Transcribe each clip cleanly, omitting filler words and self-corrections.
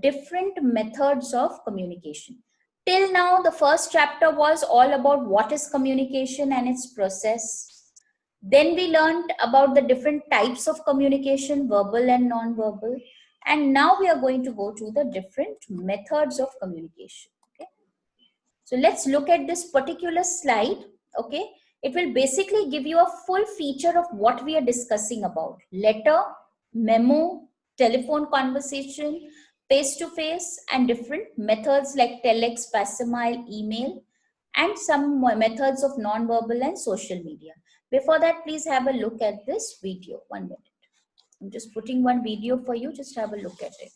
different methods of communication. Till now, the first chapter was all about what is communication and its process. Then we learned about the different types of communication, verbal and non-verbal. And now we are going to go to the different methods of communication. Okay. So let's look at this particular slide. Okay. It will basically give you a full feature of what we are discussing about: letter, memo, telephone conversation, face-to-face, and different methods like telex, facsimile, email, and some more methods of non-verbal and social media. Before that, please have a look at this video. 1 minute. I'm just putting one video for you. Just have a look at it.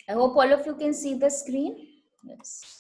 I hope all of you can see the screen. Yes.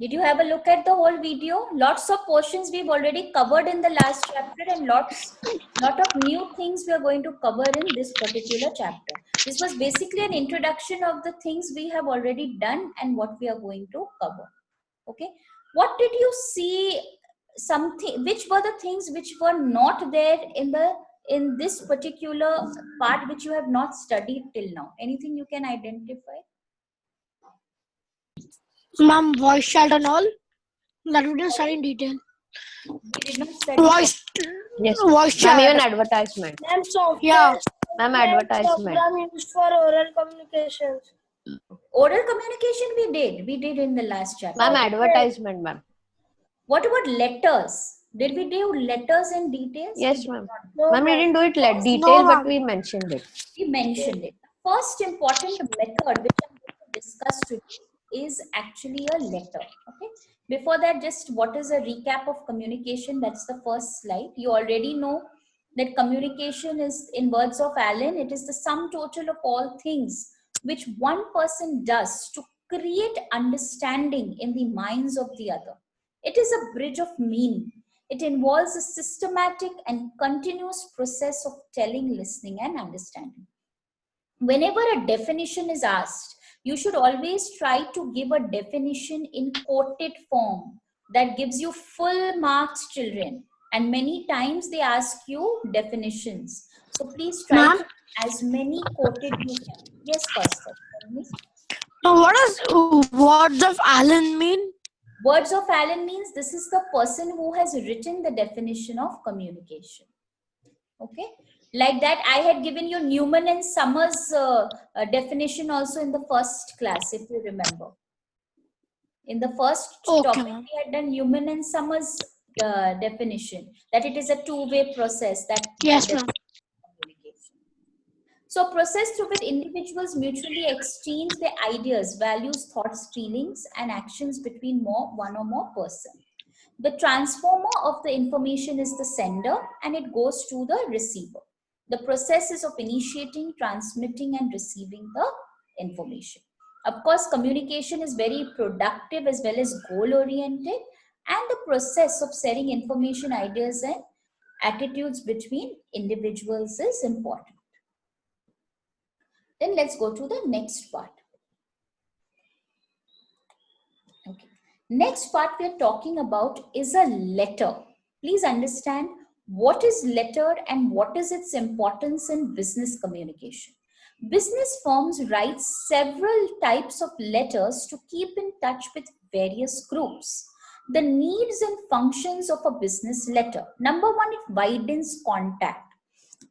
Did you have a look at the whole video? Lots of portions we've already covered in the last chapter, and lot of new things we are going to cover in this particular chapter. This was basically an introduction of the things we have already done and what we are going to cover. Okay. What did you see? Something, which were the things which were not there in this particular part which you have not studied till now? Anything you can identify? Ma'am, voice chat and all that we didn't study in detail. We did not study Voice, Yes. voice chat. Ma'am, even advertisement. Ma'am, software. Yeah. Ma'am, advertisement. Program used for oral communications. oral communication. We did in the last chapter. Ma'am, advertisement, ma'am. What about letters? Did we do letters in details? Yes, ma'am. No, Ma'am, we didn't do it detail, but we mentioned it. We mentioned it. First important method which I'm going to discuss today is actually a letter. Okay. Before that, just what is a recap of communication? That's the first slide. You already know that communication is, in words of Allen, it is the sum total of all things which one person does to create understanding in the minds of the other. It is a bridge of meaning. It involves a systematic and continuous process of telling, listening, and understanding. whenever a definition is asked, you should always try to give a definition in quoted form that gives you full marks, children. And many times they ask you definitions. So please try Ma'am? to as many quoted you can. Yes, Pastor. Tell me. Now, what does words of Allen mean? Words of Allen means this is the person who has written the definition of communication. Okay, like that I had given you Newman and Summers definition also in the first class, if you remember. In the first Okay, topic, ma'am. we had done Newman and Summers definition, that it is a two-way process. That Yes, ma'am. communication. So process through which individuals mutually exchange their ideas, values, thoughts, feelings, and actions between one or more persons. The transformer of the information is the sender and it goes to the receiver. The process is of initiating, transmitting, and receiving the information. Of course, communication is very productive as well as goal-oriented, and the process of sharing information, ideas, and attitudes between individuals is important. Then let's go to the next part. Okay. Next part we are talking about is a letter. Please understand what is letter and what is its importance in business communication. Business firms write several types of letters to keep in touch with various groups. The needs and functions of a business letter. Number one, it widens contact.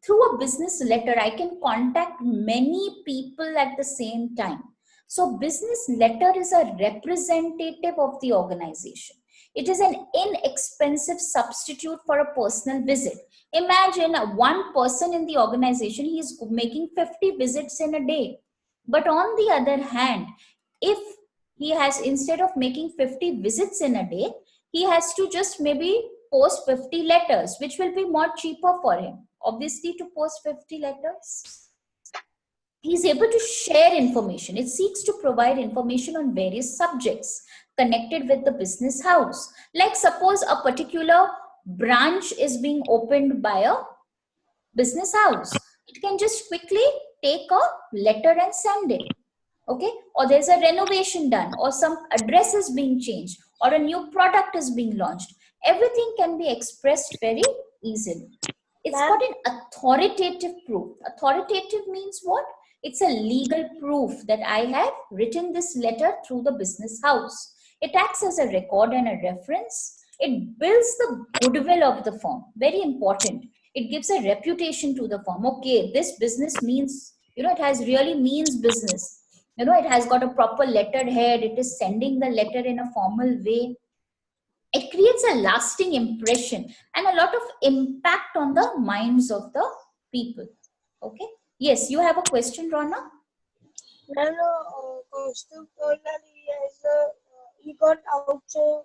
Through a business letter, I can contact many people at the same time. So business letter is a representative of the organization. It is an inexpensive substitute for a personal visit. Imagine one person in the organization, he is making 50 visits in a day. But on the other hand, if he has, instead of making 50 visits in a day, he has to just maybe post 50 letters, which will be more cheaper for him. Obviously, to post 50 letters, he is able to share information. It seeks to provide information on various subjects connected with the business house. Like suppose a particular branch is being opened by a business house. It can just quickly take a letter and send it. Okay, or there's a renovation done, or some address is being changed, or a new product is being launched. Everything can be expressed very easily. It's got an authoritative proof. Authoritative means what? It's a legal proof that I have written this letter through the business house. It acts as a record and a reference. It builds the goodwill of the firm. Very important. It gives a reputation to the firm. Okay, this business means, it has really means business. It has got a proper letterhead. It is sending the letter in a formal way. It creates a lasting impression and a lot of impact on the minds of the people. Okay. Yes, you have a question, Rana? No, Kaustubh told that he got out to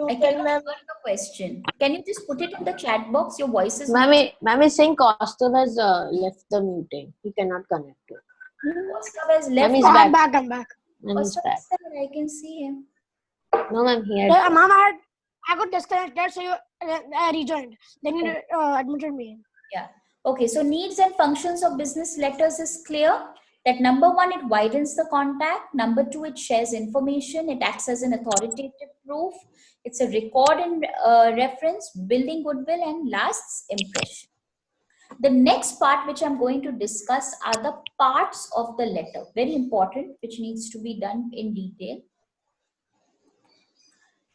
I tell cannot ma'am. hear the question. Can you just put it in the chat box? Your voice is Ma'am is saying Kaustubh has left the meeting. He cannot connect to it. Kaustubh has left. Ma'am is Oh, back. I'm back. And he's Kaustubh back. is there. I can see him. No, ma'am, he had. Yeah, ma'am, I got disconnected, so I rejoined. Then you admitted me. Yeah. Okay. So needs and functions of business letters is clear. That number one, it widens the contact. Number two, it shares information. It acts as an authoritative proof. It's a record and reference, building goodwill, and lasts impression. The next part which I'm going to discuss are the parts of the letter. Very important, which needs to be done in detail.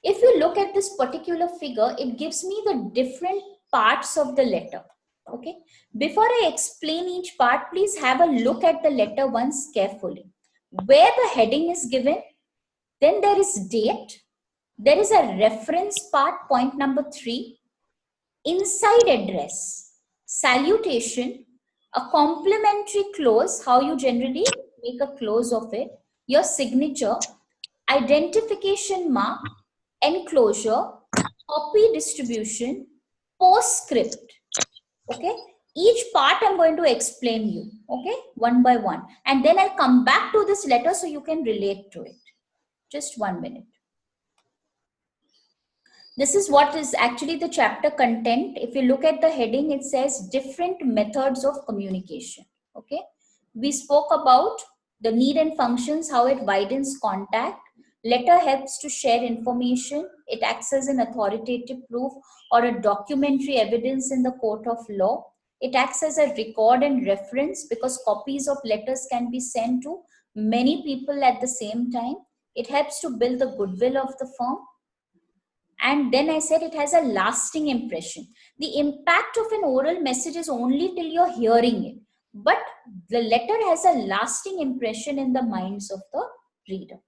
If you look at this particular figure, it gives me the different parts of the letter. Okay. Before I explain each part, please have a look at the letter once carefully. Where the heading is given, then there is date. There is a reference part, point number 3. Inside address, salutation, a complimentary close, how you generally make a close of it, your signature, identification mark, enclosure, copy distribution, postscript. Okay, each part I'm going to explain you, okay, one by one, and then I'll come back to this letter so you can relate to it. Just 1 minute. This is what is actually the chapter content. If you look at the heading, it says different methods of communication. Okay, We spoke about the need and functions, how it widens contact. Letter helps to share information. It acts as an authoritative proof or a documentary evidence in the court of law. It acts as a record and reference because copies of letters can be sent to many people at the same time. It helps to build the goodwill of the firm. And then I said it has a lasting impression. The impact of an oral message is only till you're hearing it, but the letter has a lasting impression in the minds of the reader.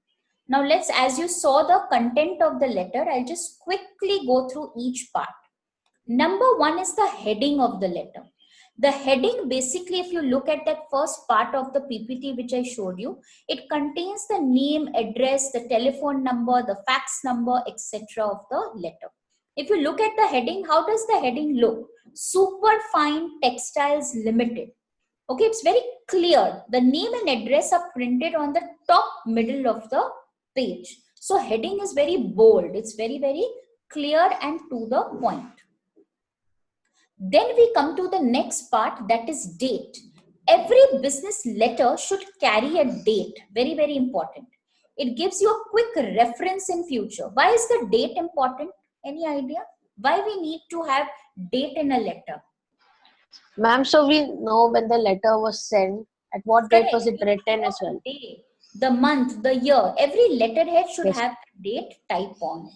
Now let's, as you saw the content of the letter, I'll just quickly go through each part. Number one is the heading of the letter. The heading, basically, if you look at that first part of the PPT which I showed you, it contains the name, address, the telephone number, the fax number, etc. of the letter. If you look at the heading, how does the heading look? Superfine Textiles Limited. Okay, it's very clear. The name and address are printed on the top middle of the page. So heading is very bold. It's very, very clear and to the point. Then we come to the next part, that is date. Every business letter should carry a date. Very, very important. It gives you a quick reference in future. Why is the date important? Any idea? Why we need to have date in a letter? Ma'am, so we know when the letter was sent, at what date was it Correct. written as well? Day, the month, the year. Every letterhead should Yes. have a date type on it.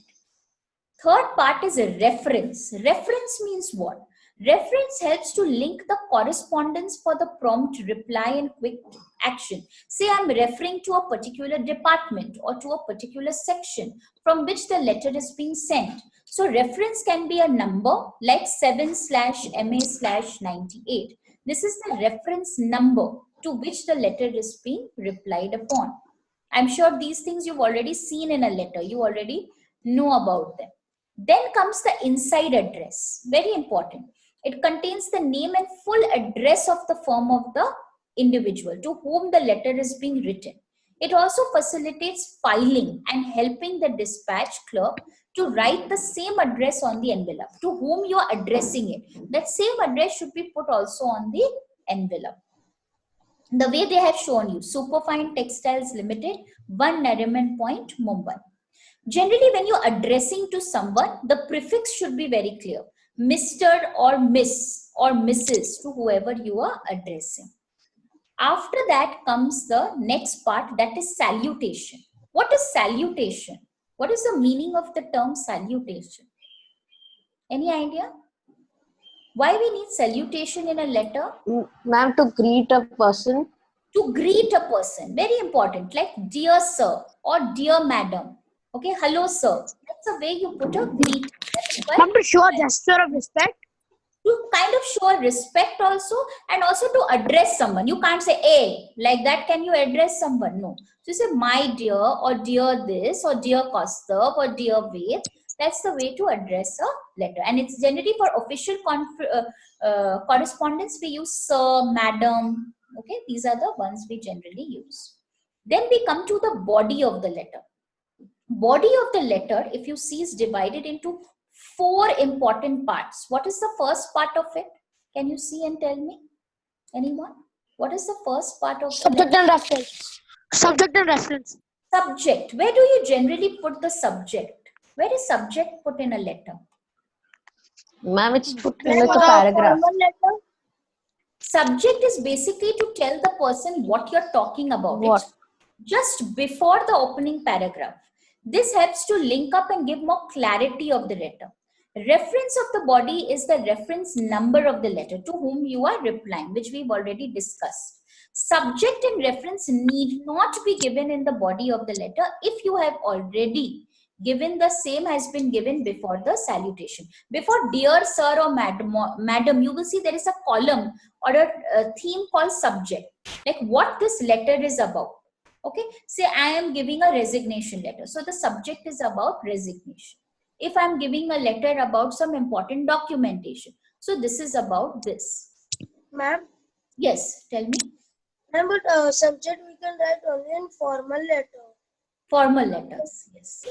Third part is a reference. Reference means what? Reference helps to link the correspondence for the prompt reply and quick action. Say I'm referring to a particular department or to a particular section from which the letter is being sent. So reference can be a number like 7/MA/98. This is the reference number to which the letter is being replied upon. I'm sure these things you've already seen in a letter. You already know about them. Then comes the inside address. Very important. It contains the name and full address of the firm of the individual to whom the letter is being written. It also facilitates filing and helping the dispatch clerk to write the same address on the envelope to whom you are addressing it. That same address should be put also on the envelope. The way they have shown you, Superfine Textiles Limited, 1 Nariman Point, Mumbai. Generally, when you're addressing to someone, the prefix should be very clear. Mr. or Miss or Mrs. to whoever you are addressing. After that comes the next part, that is salutation. What is salutation? What is the meaning of the term salutation? Any idea? Why we need salutation in a letter? Ma'am, to greet a person. To greet a person. Very important. Like dear sir or dear madam. Okay, hello sir. That's the way you put a greet. Ma'am, to show a gesture of respect. To kind of show respect also, and also to address someone. You can't say a like that. Can you address someone? No. So you say my dear or dear this or dear Kaustubh or dear Ved. That's the way to address a letter. And it's generally for official correspondence we use sir, madam. Okay, these are the ones we generally use. Then we come to the body of the letter. Body of the letter, if you see, is divided into 4 important parts. What is the first part of it? Can you see and tell me? Anyone? What is the first part of the Subject letter? and reference. Subject and reference. Subject. Where do you generally put the subject? Where is subject put in a letter? Ma'am, it's put in like a paragraph. Formal letter. Subject is basically to tell the person what you're talking about. What? It's just before the opening paragraph. This helps to link up and give more clarity of the letter. Reference of the body is the reference number of the letter to whom you are replying, which we've already discussed. Subject and reference need not be given in the body of the letter if you have already given the same has been given before the salutation. Before dear sir or madam, you will see there is a column or a theme called subject, like what this letter is about. Okay, say I am giving a resignation letter. So the subject is about resignation. If I'm giving a letter about some important documentation, so this is about this. Ma'am, Yes, tell me. ma'am, but subject we can write only in formal letter. Formal letters, yes.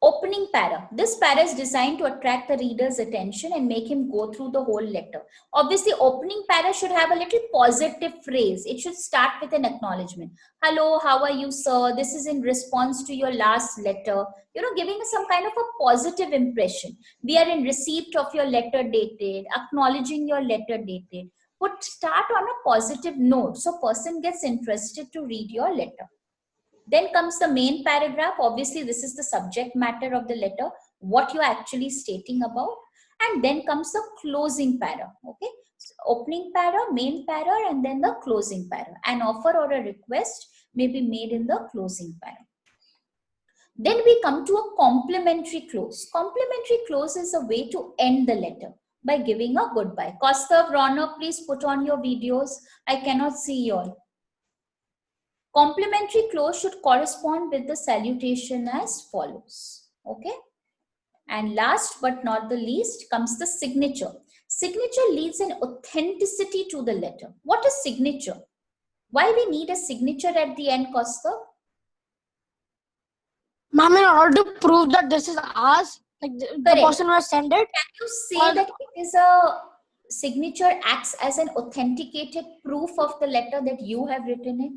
Opening para. This para is designed to attract the reader's attention and make him go through the whole letter. Obviously, opening para should have a little positive phrase. It should start with an acknowledgement. Hello, how are you, sir? This is in response to your last letter. You know, giving us some kind of a positive impression. We are in receipt of your letter dated, acknowledging your letter dated. Put start on a positive note so person gets interested to read your letter. Then comes the main paragraph. Obviously, this is the subject matter of the letter, what you're actually stating about. And then comes the closing para. Okay, so opening para, main para, and then the closing para. An offer or a request may be made in the closing para. Then we come to a complementary close. Complementary close is a way to end the letter by giving a goodbye. Kaustav, Ronak, please put on your videos. I cannot see you all. Complementary close should correspond with the salutation as follows. Okay. And last but not the least comes the signature. Signature leads an authenticity to the letter. What is signature? Why we need a signature at the end, Kaustav? Ma'am, in order to prove that this is ours, like the Correct. person who has sent it. Can you say that it is a signature acts as an authenticated proof of the letter that you have written it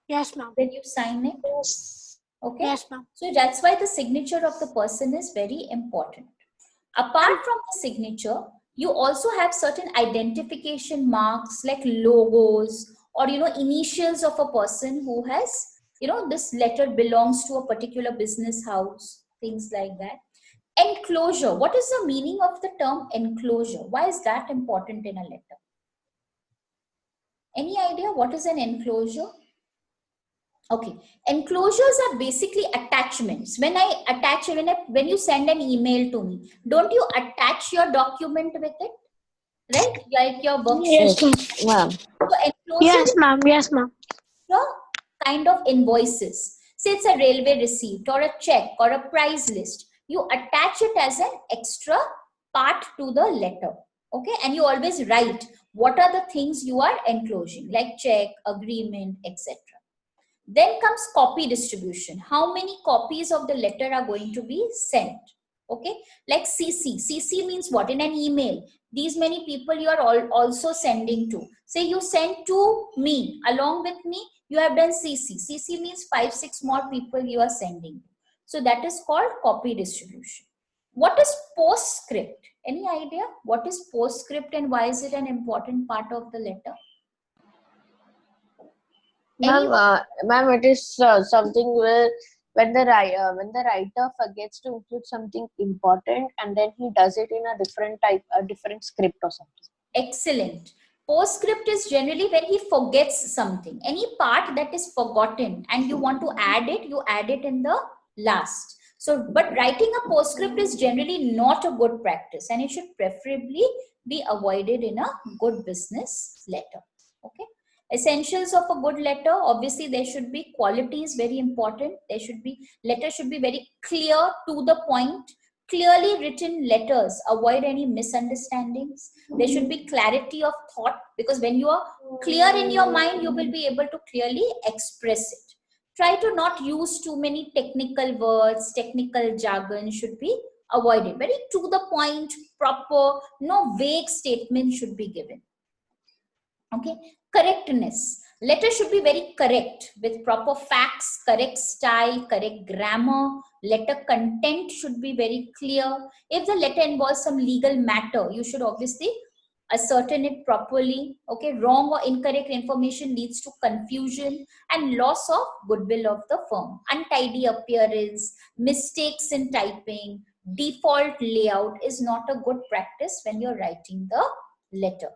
Yes, ma'am. when you sign it? Yes. Okay. Yes, ma'am. So that's why the signature of the person is very important. Apart from the signature, you also have certain identification marks like logos or, you know, initials of a person who has, you know, this letter belongs to a particular business house, things like that. Enclosure. What is the meaning of the term enclosure? Why is that important in a letter? Any idea what is an enclosure? Okay, enclosures are basically attachments. When I attach, when you send an email to me, don't you attach your document with it, right? Like your worksheet. Ma'am. So enclosure Yes, ma'am. Yes, ma'am. is a kind of invoices. Say it's a railway receipt or a check or a price list. You attach it as an extra part to the letter. Okay, and you always write what are the things you are enclosing, like check, agreement, etc. Then comes copy distribution. How many copies of the letter are going to be sent? Okay, like CC. CC means what? In an email, these many people you are also sending to. Say you send to me, along with me, you have done CC. CC means 5-6 more people you are sending. So that is called copy distribution. What is postscript? Any idea? What is postscript and why is it an important part of the letter? Ma'am, it is something where when the writer forgets to include something important and then he does it in a different script or something. Excellent. Postscript is generally when he forgets something. Any part that is forgotten and you want to add it, you add it in the last. So, but writing a postscript is generally not a good practice and it should preferably be avoided in a good business letter. Okay. Essentials of a good letter. Obviously, there should be quality is very important. Letter should be very clear, to the point. Clearly written letters, avoid any misunderstandings. There should be clarity of thought, because when you are clear in your mind, you will be able to clearly express it. Try to not use too many technical words, technical jargon should be avoided. Very to the point, proper, no vague statement should be given. Okay, correctness. Letter should be very correct with proper facts, correct style, correct grammar. Letter content should be very clear. If the letter involves some legal matter, you should obviously ascertain it properly. Okay, wrong or incorrect information leads to confusion and loss of goodwill of the firm. Untidy appearance, mistakes in typing, default layout is not a good practice when you're writing the letter.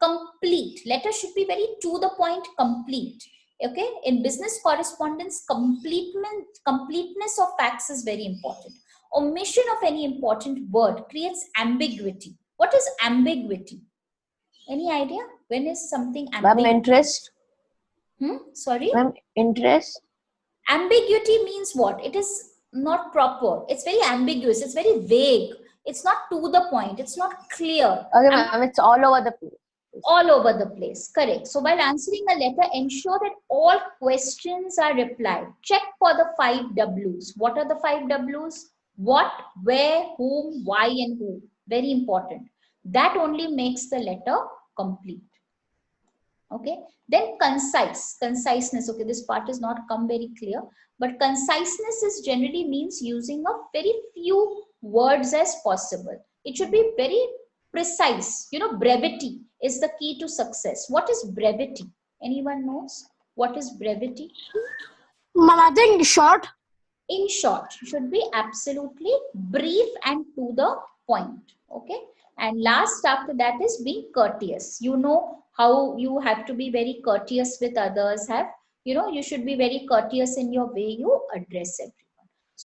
Complete. Letter should be very to the point, complete. Okay, in business correspondence, completeness of facts is very important. Omission of any important word creates ambiguity. What is ambiguity? Any idea? When is something Ma'am, ambiguous? interest. Sorry? Ma'am, interest. Ambiguity means what? It is not proper. It's very ambiguous. It's very vague. It's not to the point. It's not clear. Okay, ma'am, it's all over the place. All over the place. Correct. So while answering a letter, ensure that all questions are replied. Check for the 5 W's. What are the 5 W's? What, where, whom, why, and who. Very important. That only makes the letter complete. Okay. Then conciseness. Okay, this part is not come very clear, but conciseness is generally means using a very few words as possible. It should be very precise. You know, brevity is the key to success. What is brevity? Anyone knows what is brevity? Ma'am, I think short. In short, should be absolutely brief and to the point. Okay. And last after that is being courteous. You know how you have to be very courteous with others. You should be very courteous in your way you address everyone.